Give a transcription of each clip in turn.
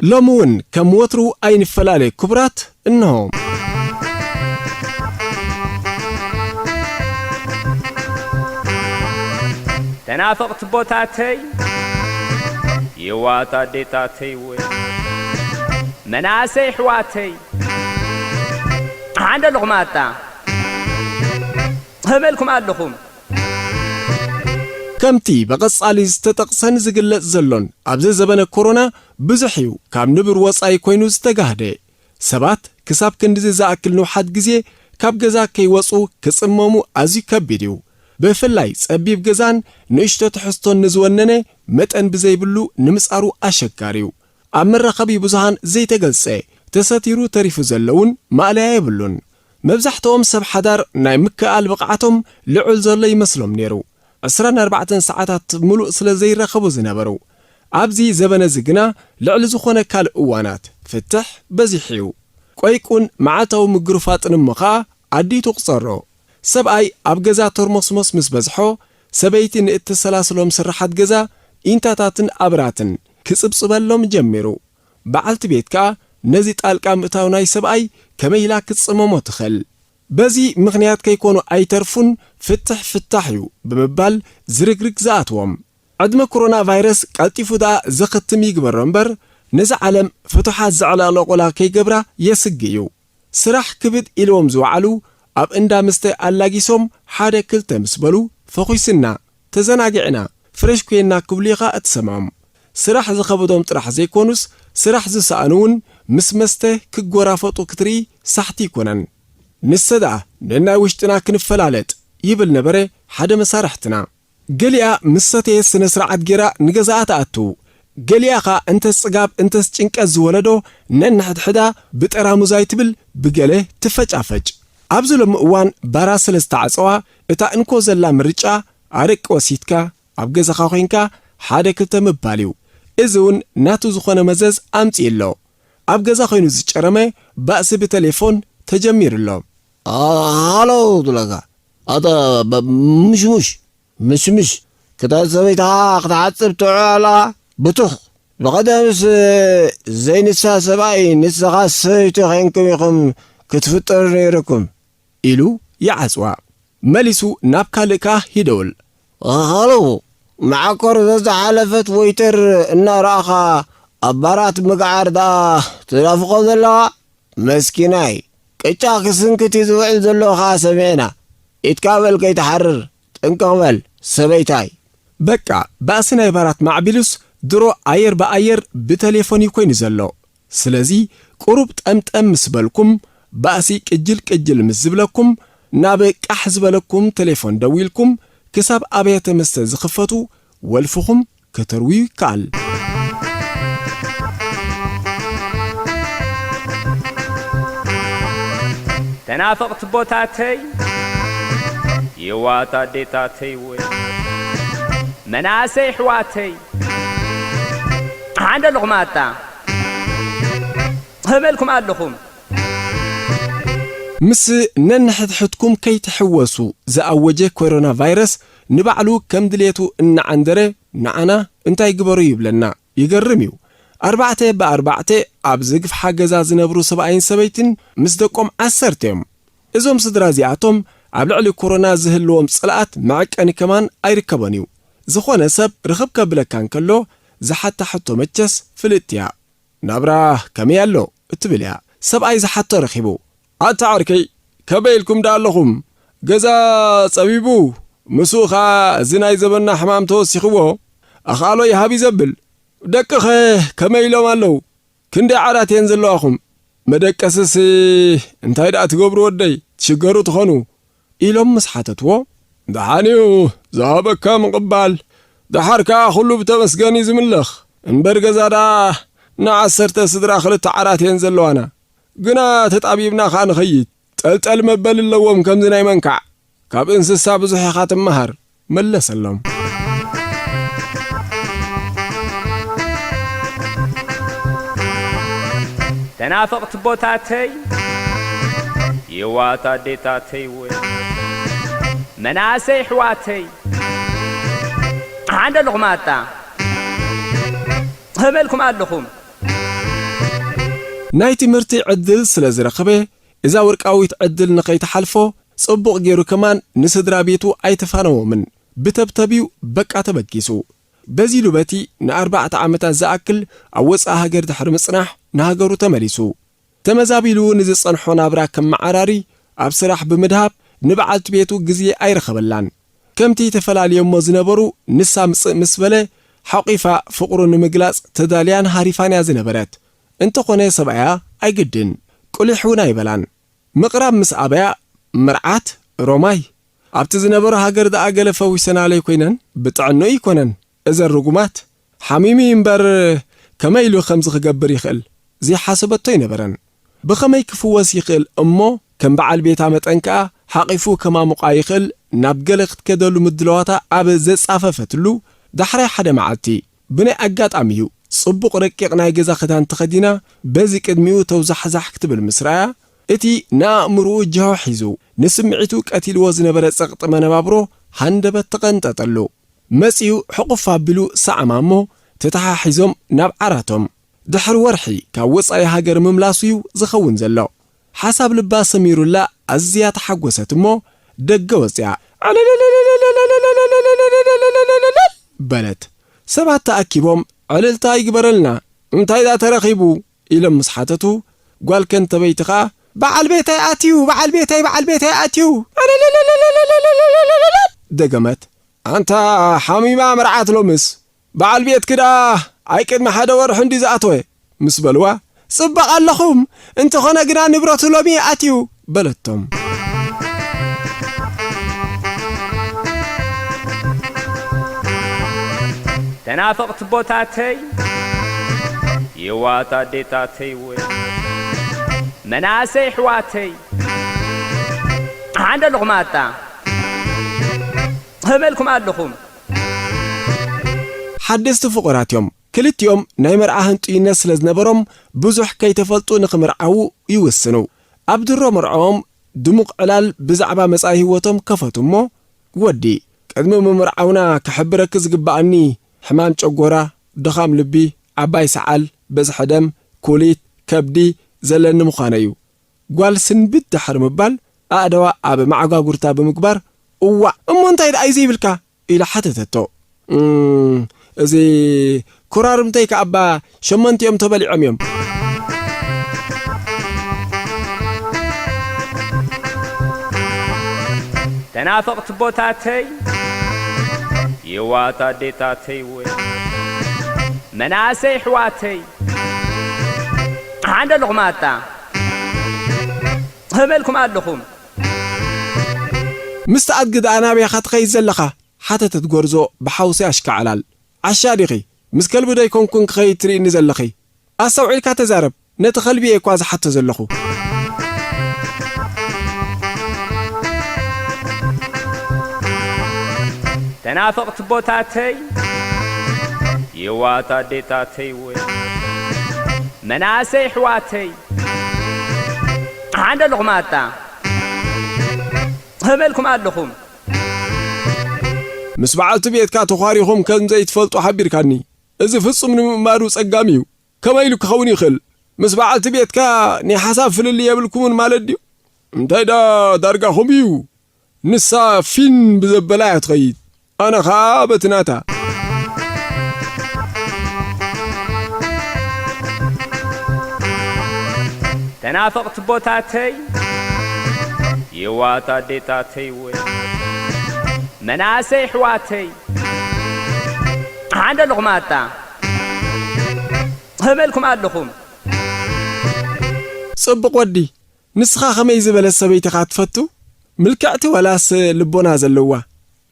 لمون كم وترو أين فلالي كبرات إنهم تنافقت بوتاتي يواتا ديتاتي وي مناسي حواتي عند لغماتا هملكم أدلكم كمتي بقصالي استتقسن زقلت زلون أبزي زبن كورونا بزحيو كام نبر وصاي كوينو استقاهدي سبات كساب كندزي زاكل نوحاد جزي كاب جزا كي وصو كسممو أزي كبيديو بفلاي صبيب جزان نشتو تحستون نزوننه متن بزيبلو نمسارو أشكاريو أمر رخبي بزهان زي تقلسي تساتيرو تريفو زلون ما لا يبلون مبزحتهم سب حدار ناي مكة البقعتهم لعل زلي مسلم نيرو 24 ساعات ملؤ سلا زي رخبو زنبرو عبزي زبن زقنا لعل زخونه كال اوانات فتح بزيحيو قويكون معاتو مقروفات نمخا عدي تقصرو سبأي أبجزا ترمسمس مسبزحو سبيتين اتسلاسلهم سرحات جزا إنتاتاتن أبراتن كسبسبلهم جميرو بعلت بيتكا نزيت ألقام اتاوناي سبأي كميلا كتصممو تخل بزي مغنيات كيكونو أي ترفون فتحيو بمبال زرقرق زاتوهم عدم كورونا فيروس قلتيفو دا زختم يقبر رمبر نزع علم فتحات زعلا لقولا كي قبرا يسقيو سراح كبد إلوم زوعلو أب إندا مستي ألاقيسوم حادة كلتا مسبلو فخويسنا تزناقعنا فرش كوينا كبليغا اتسمام سراح زخبدوم طرح زي كونوس سراح زسانون مسمسته كغورافطو كتري صحتي كونن نسدا ننا وشتنا كنفلالت يبل نبره حدا مسارحتنا قليا مستي سنسرعت جرا نغزات اتو قليا خا انت صقاب انت چنق زولدو ننحد حدا بطرا مزايتبل بقله تفجافج أبزلم وان براسل استعصوا اتا انكو زلا مرچا عرق وسيتكا أبجز خاخينكا حدا كلتا مباليو إذن ناتو زخونا مزز أمت إلو أبجز خاينو زيچرمي بأس بتليفون تجمير اللو هالو دلقا هذا مش كتا سويتا قطعت بتوعالا بتوخ بقدامس زي نسا سباي نسا غاسيتو خينكم يخم كتفطر نيركم إلو يعزوا ملسو نابكالكا هيدول هالو معكور زز حلفت ويتر النار أخا أبارات مقعر دا تلافقو ذلوا مسكيناي كيتاك سنكتي زوعي ذلو خا سمعنا يتكابل كي تحرر تنكمل سبيتاي بكا بأسنا عبارات مع بيلوس درو أير بأير بتليفوني كوين زلو سلازي قرب تأم سبالكم بأسي كجل مزبلكم نابك أحزبلكم تليفون دويلكم كساب أبيت مستزخفتو والفخم كتروي كال تنافقت بوتاتي يواتا ديتاتي وي مناسي حواتي عند لغماتا هملكم أدلكم مس ننحدحتكم كي تحوسوا زأوجه كورونا فيروس نبعلو كم دليتو إن عندره نعنا انتا يقبرو يبلنا يقرميو 4 أبزق في حاجة زنبرو 70 سبيتين مصدقهم 10 إذوم صدرازياتهم عبلعلي كورونا زهلوهم صلات معك أني كمان أيركبانيو زخوانا سب رخب كبلا كان كلو زحتا حتو متجس في الاتياء نبراه كميالو اتبليا 7 زحتا رخيبو عركي كبيلكم دالهم جزا صبيبو مسوخا زناي زبنا حمام توسيخو أخالو يهابي زبل دقخ كميلو مالو كندي عرات ينزلو أخم مدقسس انتاي دا تقبرو ودي تشقرو تخونو إلوم مسحاتتو دحانيو زهابك كام قبال دحاركا خلو بتمسقاني زملخ انبرقزا دا نعسرت سدرا خلت عرات ينزلو أنا قنا تطابيبنا خان خيط تلتل مبل اللوم كم زناي منكع كاب انسسا بزحي خاتم مهر ملس اللهم تنافقت بوتاتي يواتا ديتاتي وي مناسي حواتي عند لغماتا هملكم أدلكم ናይ ትምህርቲ ዕድል ስለ ዝረኸበ እዛ ወርቃዊት ዕድል ንኸይተሓልፎ ጽቡቕ ገይሩ ከማን ንስድራ ቤቱ ኣይተፋነዎምን ብተብተቢው በቃ ተበጊሱ በዚ ሉበቲ ን4 ዓመታት ዝኣክል ኣብ ወፃኢ ሃገር ድሕሪ ምጽናሕ ንሃገሩ ተመሊሱ ተመዛቢሉ ንዝጸንሖ ናብራ ከም መዓራሪ ኣብ ስራሕ ብምድሃብ ንበዓልቲ ቤቱ ግዜ ኣይረኸበላን ከምቲ ተፈላለየሞ ዝነበሩ ንሳ ምጽእ ምስ በለ ሓቂፋ ፍቕሩ ንምግላጽ ተዳልያን ሃሪፋንያ ዝነበረት እንተኾነ ሰብኣያ ኣይግድን ቁልሑን ኣይበላን ምቕራብ ምስ ኣበያ ምርዓት ሮማይ ኣብቲ ዝነበሩ ሃገር ደኣገለ ፈዊሰናለይ ኮይነን ብጥዕኖ ይኮነን እዘን ርጉማት ሓሚሚ እምበር ከመይ ኢሉ ከምዚ ክገብር ይኽእል ዘይሓሰበቶ ይነበረን ብኸመይ ክፍወስ ይኽእል እሞ ከም በዓል ቤታ መጠን ከዓ ሓቂፉ ከማሙቓ ይኽእል ናብ ገለ ክትከደሉ ምድለዋታ ኣብ ዘጻፈፈትሉ ዳሕራይ ሓደ መዓልቲ ብናይ ኣጋጣሚ እዩ ጽቡቕ ረቂቕ ናይ ገዛ ክዳን ተኸዲና በዚ ቅድሚኡ ተውዛሕዛሕ ክትብል ምስራያ እቲ ንኣእምርኡ ጅሆ ሒዙ ንስምዒቱ ቀቲልዎ ዝነበረ ጸቕጢ መነባብሮ ሃንደበት ተቐንጠጠሉ መጺኡ ሕቑፍ ኣቢሉ ሰዓማ እሞ ተተሓሒዞም ናብ ዓራቶም ድሕሪ ወርሒ ካብ ወፃኢ ሃገር ምምላሱ እዩ ዝኸውን ዘሎ ሓሳብ ልባ ሰሚሩላ ኣዝያ ተሓጐሰት እሞ ደገ ወፅያ በለት ሰባት ተኣኪቦም ዕልልታ ይግበረልና እንታይ ዳ ተረኺቡ ኢሎም ምስ ሓተቱ ጓልከን ተበይቲ ኸዓ በዓል ቤታይ ኣትዩ ደገመት ኣንታ ሓሚማ መርዓት ሎምስ በዓል ቤት ክዳ ኣይቅድሚ ሓደ ወርሒ እንዲ ዝኣተወ ምስ በልዋ ጽባቕ ኣለኹም እንተኾነ ግና ንብረቱ ሎሚ ኣትዩ በለቶም ተናፈቕቲ ቦታተይ የዋታ ዴታተይ ወይ መናሰይ ሕዋተይ ዓንደ ኣለኹም ኣጣ ህመልኩም ኣለኹም ሓደስቲ ፍቑራት እዮም ክልቲኦም ናይ መርዓ ህንጡይነት ስለ ዝነበሮም ብዙሕ ከይተፈልጡ ንኽምርዓው ይውስኑ ኣብ ድሮ መርዓዎም ድሙቕ ዕላል ብዛዕባ መጻኢ ህይወቶም ከፈቱ እሞ ወዲ ቅድሚ ምምርዓውና ክሕብረክ ዝግባኣኒ ሕማም ጨጎራ ድኻም ልቢ ዓባይ ሰዓል በዝሒ ደም ኩሊት ከብዲ ዘለኒ ምዃነ እዩ ጓል ስንብት ድሕሪ ምባል ኣእደዋ ኣብ ማዕጓጉርታ ብምግባር እዋዕ እሞ እንታይ ደኣ ዘይብልካ ኢላ ሓተተቶ እዚ ኩራርምተይ ከኣባ ሸመንቲኦም ተበሊዖም እዮም ተናፈቕቲ ቦታተይ የዋታ ዴታተይ ወይ መናሰይ ሕዋተይ ዓንደ ኣለኹም ኣጣ ህመልኩም ኣለኹም ምስቲ ኣድግድ ኣናብያ ኸትኸይድ ዘለኻ ሓተተት ጐርዞ ብሓውሲ ኣሽከዓላል ዓሻዲኺ ምስ ከልቢ ዶ ይኮንኩን ክኸይድ ትርእኒ ዘለኺ ኣስተውዒልካ ተዛረብ ነቲ ኸልቢ እኳ ዝሓቶ ዘለኹ ተናፈቕቲ ቦታተይ የዋታ ዴታተይ ወይ መናሰይ ሕዋተይ ዓንደ ኣለኹም ኣጣ ህመልኩም ኣለኹም ምስ በዓልቲ ቤትካ ተዃሪኹም ከምዘይትፈልጡ ሓቢርካኒ እዚ ፍጹም ንምእማሩ ጸጋሚ እዩ ከመይ ኢሉ ክኸውን ይኽእል ምስ በዓልቲ ቤትካ ናይ ሓሳብ ፍልሊ የብልኩምን ማለት ድዩ እንታይ ዳ ዳርጋኹም እዩ ንሳ ፊን ብዘበላ እያ ትኸይድ ኣነ ኸዓ በትናታ ተናፈቕቲ ቦታተይ የዋታ ዴታተይ ወይ መናሰይ ሕዋተይ ዓንደ ኣለኹም ኣጣ ህመልኩም ኣለኹም ጽቡቕ ወዲ ንስኻ ኸመይ ዝበለ ሰበይትኻ ትፈቱ ምልክዕቲ ወላስ ልቦና ዘለዋ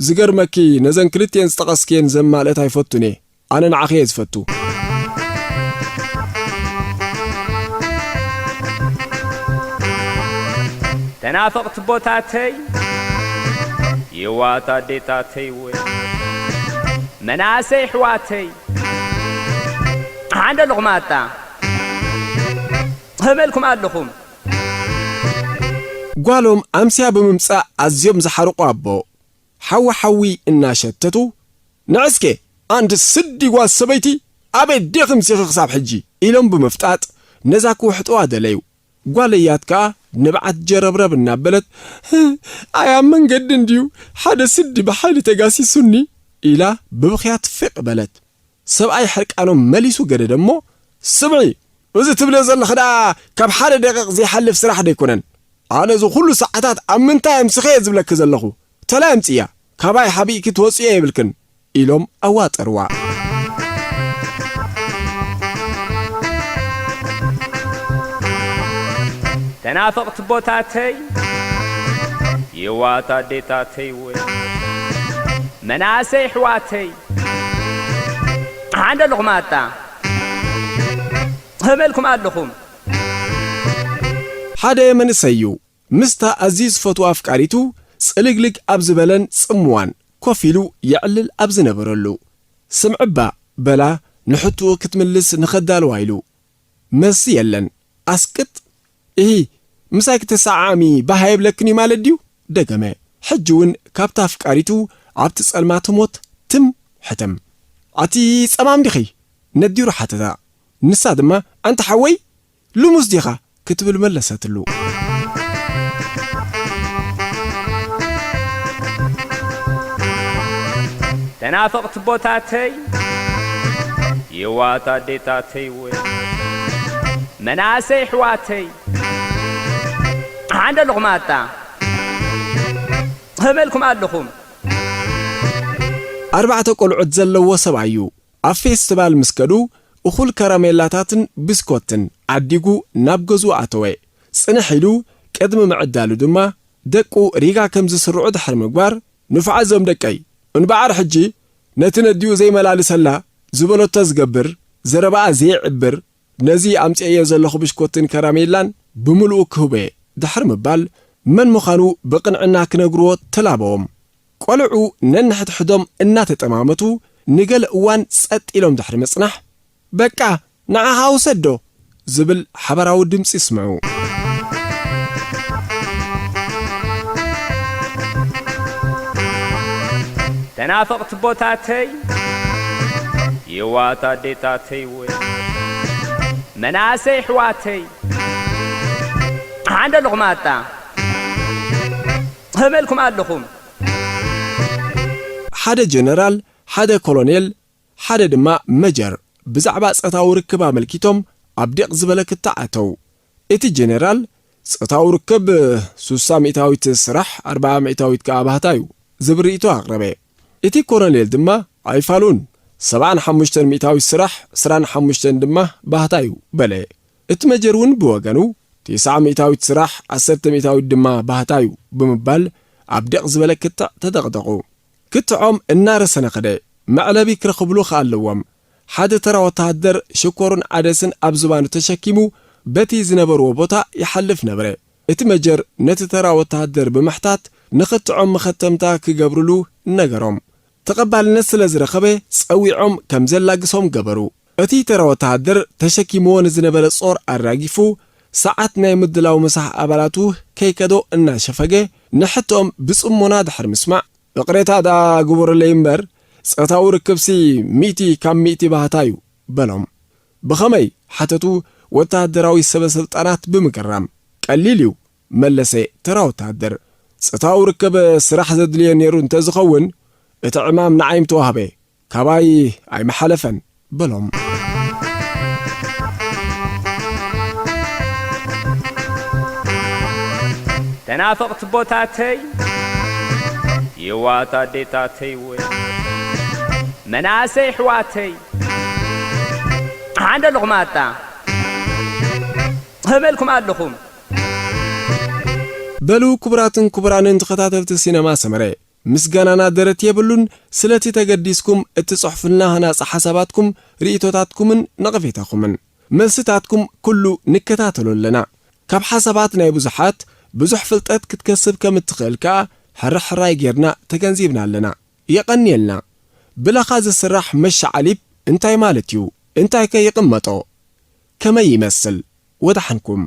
ዝገርመኪ ነዘን ክልቴን ዝጠቐስክየን ዘማልእት ኣይፈቱን እየ ኣነ ንዓኸ እየ ዝፈቱ ተናፈቕቲ ቦታተይ የዋታ ዴታተይ ወይ መናሰይ ሕዋተይ ዓንደ ኣለኹም ኣጣ ህመልኩም ኣለኹም ጓሎም ኣምስያ ብምምጻእ ኣዝዮም ዝሓርቑ ኣቦ ሓዊ እናሸተቱ ንዕስኬ ኣንድ ስዲ ጓል ሰበይቲ ኣበይ ዲኽም ሲኺ ክሳብ ሕጂ ኢሎም ብምፍጣጥ ነዛኩ ሕጥዋ ደለዩ ጓለያት ከኣ ንብዓት ጀረብረብ እናበለት ኣያ መንገዲ እንዲዩ ሓደ ስዲ ብሓይሊ ተጋሲሱኒ ኢላ ብብኽያት ፍቕ በለት ሰብኣይ ሕርቃኖም መሊሱ ገደደ እሞ ስምዒ እዚ ትብለ ዘለኽ ዳ ካብ ሓደ ደቂቕ ዘይሓልፍ ስራሕ ደይኮነን ኣነ እዚ ኩሉ ሰዓታት ኣብ ምንታይ ኣምስኸየ ዝብለክ ዘለኹ ተላይ ኣምፅያ ካባይ ሓቢእኪ ትወፅየ የብልክን ኢሎም ኣዋጠርዋ ተናፈቕቲ ቦታተይ የዋታ ዴታተይ ወይ መናሰይ ሕዋተይ ዓንደ ኣለኹም ኣጣ ህመልኩም ኣለኹም ሓደ መንሰዩ ምስታ ኣዝዩ ዝፈትዋ ኣፍቃሪቱ ጽልግልግ ኣብ ዝበለን ጽምዋን ኮፍ ኢሉ ይዕልል ኣብ ዝነበረሉ ስምዕባ በላ ንሕቱኡ ክትምልስ ንኸዳልዋ ኢሉ መልሲ የለን ኣስቅጥ ምሳይ ክትሰዓሚ ባህ የብለክኒ ማለት ድዩ ደገመ ሕጂ እውን ካብታ ኣፍቃሪቱ ኣብቲ ጸልማት ሞት ትም ሕተም ኣቲ ጸማም ዲኺ ነዲሩ ሓተታ ንሳ ድማ ኣንተ ሓወይ ልሙስ ዲኻ ክትብል መለሰትሉ ተናፈቕቲ ቦታተይ የዋታ ዴታተይ ወይ መናሰይ ሕዋተይ ዓንደ ኣለኹም ኣጣ ህመልኩም ኣለኹም ኣርባዕተ ቆልዑት ዘለዎ ሰብኣዩ ኣብ ፌስቲቫል ምስከዱ እኹል ከራሜላታትን ብስኮትን ዓዲጉ ናብ ገዙ ኣተወ ጽንሕ ኢሉ ቅድሚ ምዕዳሉ ድማ ደቁ ሪጋ ከም ዝስርዑ ድሕሪ ምግባር ንፍዓዞም ደቀይ እንበዓር ሕጂ ነቲ ነዲኡ ዘይመላልሰላ ዝበሎቶ ዝገብር ዘረባኣ ዘይዕብር ነዚ ኣምፅአዮ ዘለኹ ብሽኮትን ከራሜላን ብምልኡ ክህበ ድሕሪ ምባል መን ምዃኑ ብቕንዕና ክነግርዎ ተላበዎም ቆልዑ ነንሕድሕዶም እናተጠማመቱ ንገለ እዋን ጸጥ ኢሎም ድሕሪ ምጽናሕ በቃ ንዓኻ ውሰዶ ዝብል ሓበራዊ ድምፂ ይስምዑ ተናፈቕቲ ቦታተይ የዋታ ዴታተይ ወይ መናሰይ ሕዋተይ ዓንደ ኣለኹም ኣጣ ህመልኩም ኣለኹም ሓደ ጀነራል ሓደ ኮሎኔል ሓደ ድማ መጀር ብዛዕባ ጸታዊ ርክብ ኣመልኪቶም ኣብ ዲቕ ዝበለ ክትዓተው እቲ ጀነራል ጸታዊ ርክብ 60 ሚእታዊት ስራሕ 40 ሚእታዊት ከኣ ባህታ እዩ ዝብል ርእይቶ ኣቕረበ እቲ ኮሎኔል ድማ ኣይፋሉን 75 ሚእታዊት ስራሕ 25 ድማ ባህታ እዩ በለ እቲ መጀር እውን ብወገኑ 9 ሚእታዊት ስራሕ 10 ሚእታዊት ድማ ባህታ እዩ ብምባል ኣብ ዲቕ ዝበለ ክትዕ ተደቕደቑ ክትዖም እናረሰነ ኸደ መዕለቢ ክረኽብሉ ኸኣለዎም ሓደ ተራ ወታደር ሽኮርን ዓደስን ኣብ ዝባኑ ተሸኪሙ በቲ ዝነበርዎ ቦታ ይሓልፍ ነበረ እቲ መጀር ነቲ ተራ ወታደር ብምሕታት ንኽትዖም መኸተምታ ክገብርሉ ነገሮም ተቐባልነት ስለ ዝረኸበ ጸዊዖም ከም ዘላግሶም ገበሩ እቲ ተራ ወታደር ተሸኪምዎ ንዝነበረ ጾር ኣራጊፉ ሰዓት ናይ ምድላው መሳሕ ኣባላቱ ከይከዶ እናሸፈገ ንሕቶም ብጽሞና ድሕሪ ምስማዕ እቕሬታ ዳ ግቡርለይ እምበር ጸታዊ ርክብሲ 100 ካብ 100 ባህታ እዩ በሎም ብኸመይ ሓተቱ ወታደራዊ ሰበስልጣናት ብምግራም ቀሊል እዩ መለሰ ተራ ወታደር ጸታዊ ርክብ ስራሕ ዘድልዮ ነይሩ እንተዝኸውን እቲ ዕማም ንዓይም ተዋህበ ካባይ ኣይመሓለፈን በሎም ተናፈቕቲ ቦታተይ የዋታ ዴታተይ ወይ መናሰይ ሕዋተይ ዓንደ ኣለኹም ኣጣ ህመልኩም ኣለኹም በሉ ክቡራትን ክቡራንን ተኸታተልቲ ሲነማ ሰመረ ምስጋናና ደረት የብሉን ስለቲ ተገዲስኩም እትጽሕፉልና ህናጽ ሓሳባትኩም ርእይቶታትኩምን ነቕፌታኹምን መልስታትኩም ኩሉ ንከታተሉለና ካብ ሓሳባት ናይ ብዙሓት ብዙሕ ፍልጠት ክትከስብ ከም እትኽእል ከዓ ሕርሕራይ ጌርና ተገንዚብና ኣለና የቐኒየልና ብለኻ ዝስራሕ መሻዓሊብ እንታይ ማለት እዩ እንታይ ከ ይቕመጦ ከመይ ይመስል ወዳሕንኩም